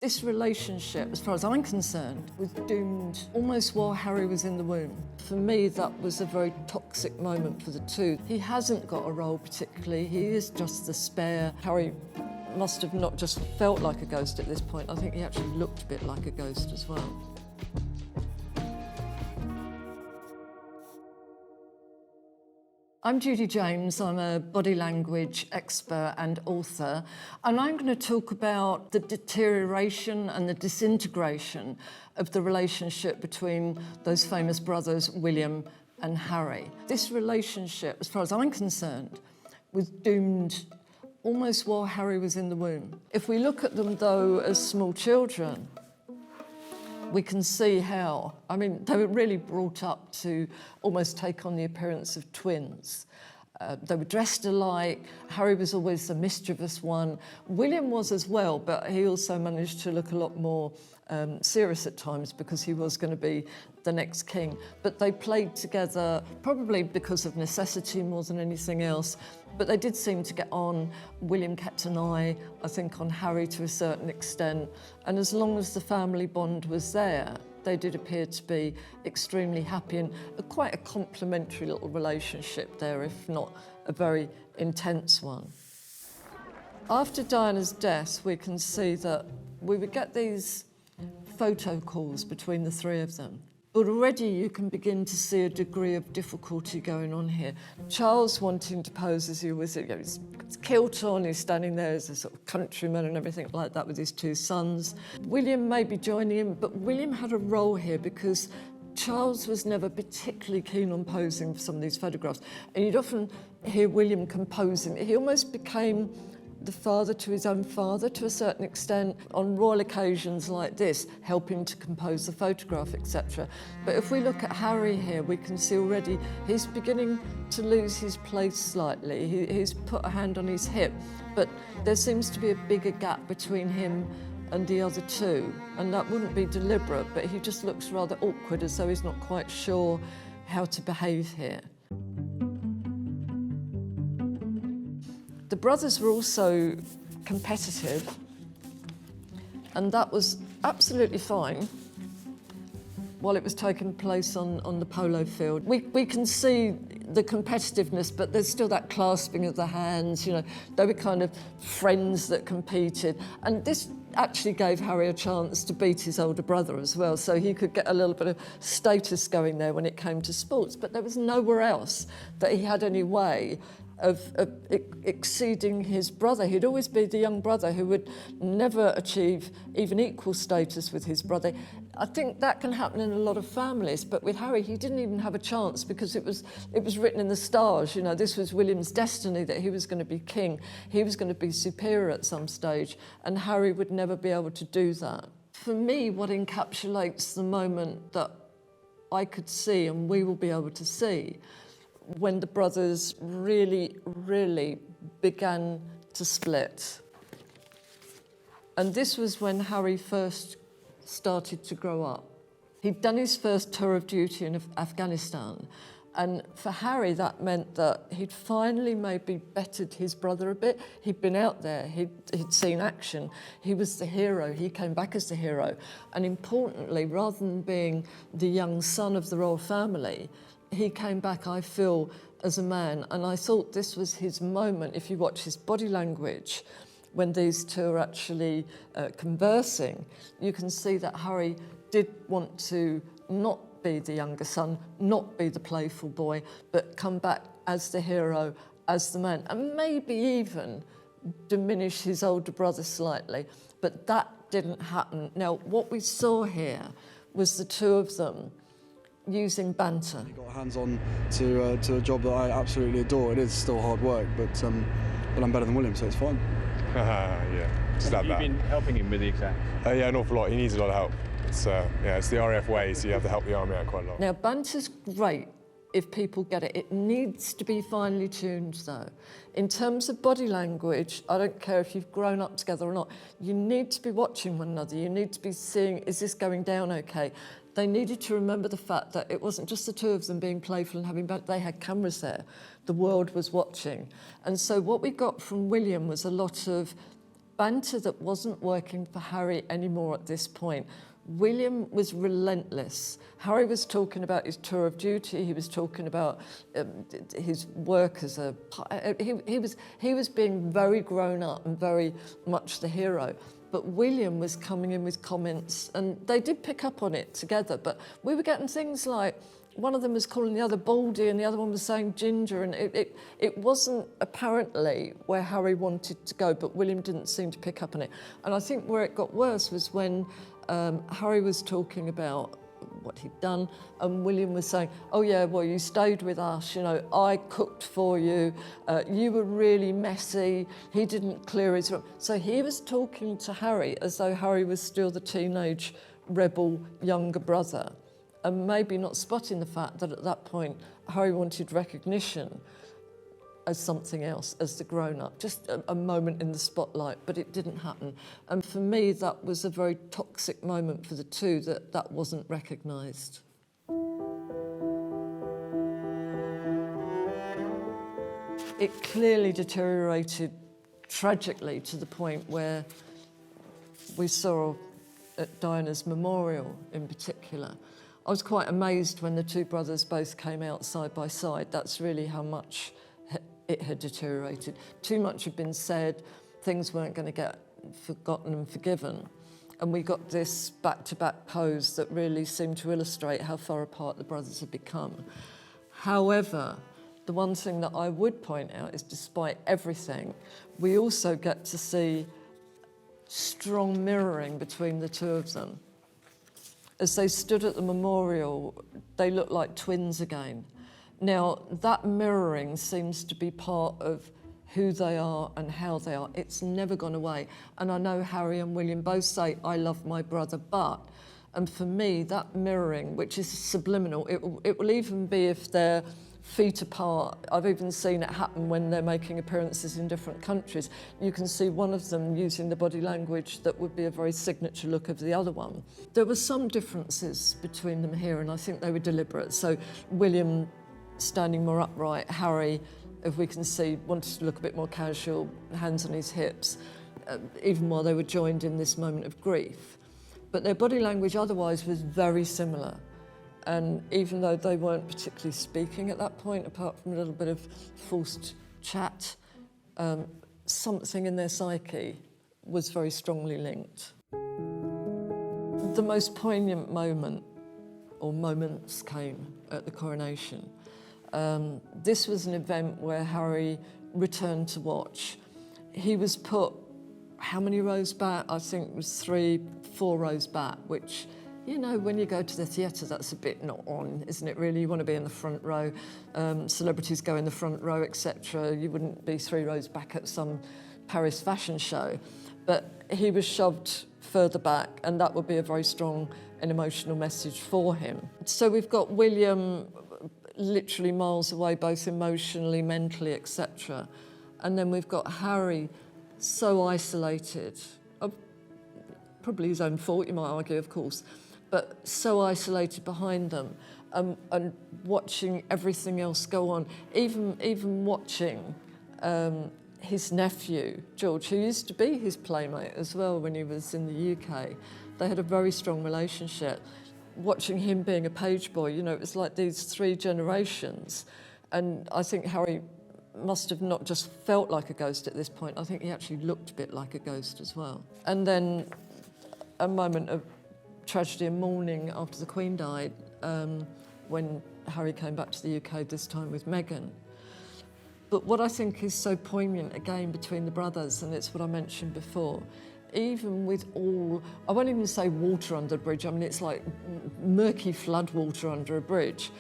This relationship, as far as I'm concerned, was doomed almost while Harry was in the womb. For me, that was a very toxic moment for the two. He hasn't got a role particularly, he is just the spare. Harry must have not just felt like a ghost at this point, I think he actually looked a bit like a ghost as well. I'm Judi James, I'm a body language expert and author, and I'm going to talk about the deterioration and the disintegration of the relationship between those famous brothers, William and Harry. This relationship, as far as I'm concerned, was doomed almost while Harry was in the womb. If we look at them, though, as small children, we can see how, I mean, they were really brought up to almost take on the appearance of twins. They were dressed alike. Harry was always the mischievous one. William was as well, but he also managed to look a lot more serious at times because he was going to be the next king. But they played together probably because of necessity more than anything else. But they did seem to get on. William kept an eye, I think, on Harry to a certain extent. And as long as the family bond was there, they did appear to be extremely happy and quite a complimentary little relationship there, if not a very intense one. After Diana's death, we can see that we would get these photo calls between the three of them. But already you can begin to see a degree of difficulty going on here. Charles wanting to pose as he was, his kilt on, he's standing there as a sort of countryman and everything like that with his two sons. William may be joining him, but William had a role here because Charles was never particularly keen on posing for some of these photographs. And you'd often hear William composing. He almost became the father to his own father to a certain extent on royal occasions like this, helping to compose the photograph, etc. But if we look at Harry here, we can see already he's beginning to lose his place slightly. He's put a hand on his hip, but there seems to be a bigger gap between him and the other two, and that wouldn't be deliberate, but he just looks rather awkward, as though he's not quite sure how to behave here. The brothers were also competitive, and that was absolutely fine while it was taking place on the polo field. We can see the competitiveness, but there's still that clasping of the hands, you know. They were kind of friends that competed, and this actually gave Harry a chance to beat his older brother as well, so he could get a little bit of status going there when it came to sports, but there was nowhere else that he had any way of exceeding his brother. He'd always be the young brother who would never achieve even equal status with his brother. I think that can happen in a lot of families, but with Harry, he didn't even have a chance because it was written in the stars. You know, this was William's destiny, that he was going to be king. He was going to be superior at some stage, and Harry would never be able to do that. For me, what encapsulates the moment that I could see and we will be able to see when the brothers really, really began to split. And this was when Harry first started to grow up. He'd done his first tour of duty in Afghanistan, and for Harry that meant that he'd finally maybe bettered his brother a bit. He'd been out there, he'd seen action, he was the hero, he came back as the hero. And importantly, rather than being the young son of the royal family, he came back, I feel, as a man, and I thought this was his moment. If you watch his body language, when these two are actually conversing, you can see that Harry did want to not be the younger son, not be the playful boy, but come back as the hero, as the man, and maybe even diminish his older brother slightly. But that didn't happen. Now, what we saw here was the two of them using banter. He got hands-on to a job that I absolutely adore. It is still hard work, but I'm better than William, so it's fine. Yeah, just have you been helping him with the exams? Yeah, an awful lot. He needs a lot of help. It's the RAF way, so you have to help the army out quite a lot. Now, banter's great if people get it. It needs to be finely tuned, though. In terms of body language, I don't care if you've grown up together or not, you need to be watching one another. You need to be seeing, is this going down okay? They needed to remember the fact that it wasn't just the two of them being playful and having banter. They had cameras there. The world was watching. And so what we got from William was a lot of banter that wasn't working for Harry anymore at this point. William was relentless. Harry was talking about his tour of duty. He was talking about his work as a... He was being very grown up and very much the hero. But William was coming in with comments, and they did pick up on it together, but we were getting things like, one of them was calling the other Baldy and the other one was saying Ginger, and it wasn't apparently where Harry wanted to go, but William didn't seem to pick up on it. And I think where it got worse was when Harry was talking about what he'd done, and William was saying, oh yeah, well, you stayed with us, you know, I cooked for you, you were really messy, he didn't clear his room. So he was talking to Harry as though Harry was still the teenage rebel younger brother, and maybe not spotting the fact that at that point Harry wanted recognition as something else, as the grown-up, just a moment in the spotlight, but it didn't happen. And for me, that was a very toxic moment for the two, that wasn't recognised. It clearly deteriorated tragically to the point where we saw at Diana's memorial in particular. I was quite amazed when the two brothers both came out side by side. That's really how much it had deteriorated. Too much had been said, things weren't going to get forgotten and forgiven. And we got this back-to-back pose that really seemed to illustrate how far apart the brothers had become. However, the one thing that I would point out is, despite everything, we also get to see strong mirroring between the two of them. As they stood at the memorial, they looked like twins again. Now, that mirroring seems to be part of who they are and how they are. It's never gone away. And I know Harry and William both say, I love my brother, but, and for me, that mirroring, which is subliminal, it will even be if they're feet apart. I've even seen it happen when they're making appearances in different countries. You can see one of them using the body language that would be a very signature look of the other one. There were some differences between them here, and I think they were deliberate. So William standing more upright, Harry, if we can see, wanted to look a bit more casual, hands on his hips, even while they were joined in this moment of grief. But their body language otherwise was very similar. And even though they weren't particularly speaking at that point, apart from a little bit of forced chat, something in their psyche was very strongly linked. The most poignant moment, or moments, came at the coronation. This was an event where Harry returned to watch. He was put, how many rows back? I think it was 3-4 rows back, which, you know, when you go to the theatre, that's a bit not on, isn't it really? You want to be in the front row. Celebrities go in the front row, etc. You wouldn't be 3 rows back at some Paris fashion show. But he was shoved further back, and that would be a very strong and emotional message for him. So we've got William literally miles away, both emotionally, mentally, etc. And then we've got Harry so isolated, probably his own fault, you might argue, of course, but so isolated behind them, and watching everything else go on, even watching his nephew, George, who used to be his playmate as well when he was in the UK. They had a very strong relationship. Watching him being a page boy, you know, it was like these 3 generations. And I think Harry must have not just felt like a ghost at this point, I think he actually looked a bit like a ghost as well. And then a moment of tragedy and mourning after the Queen died, when Harry came back to the UK, this time with Meghan. But what I think is so poignant, again, between the brothers, and it's what I mentioned before, even with all, I won't even say water under a bridge, I mean, it's like murky flood water under a bridge.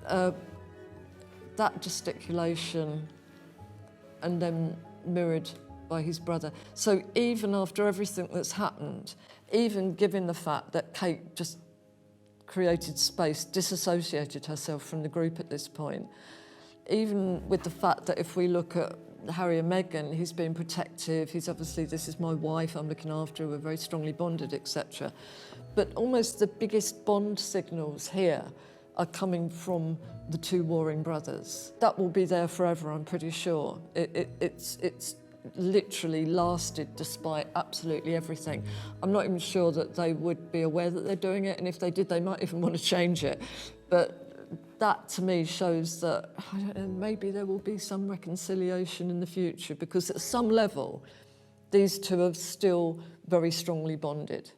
That gesticulation, and then mirrored by his brother. So even after everything that's happened, even given the fact that Kate just created space, disassociated herself from the group at this point, even with the fact that if we look at Harry and Meghan, he's being protective, he's obviously, this is my wife, I'm looking after her, we're very strongly bonded, etc. But almost the biggest bond signals here are coming from the 2 warring brothers. That will be there forever, I'm pretty sure. It's literally lasted despite absolutely everything. I'm not even sure that they would be aware that they're doing it, and if they did, they might even want to change it. But that to me shows that, I don't know, maybe there will be some reconciliation in the future, because at some level, these two are still very strongly bonded.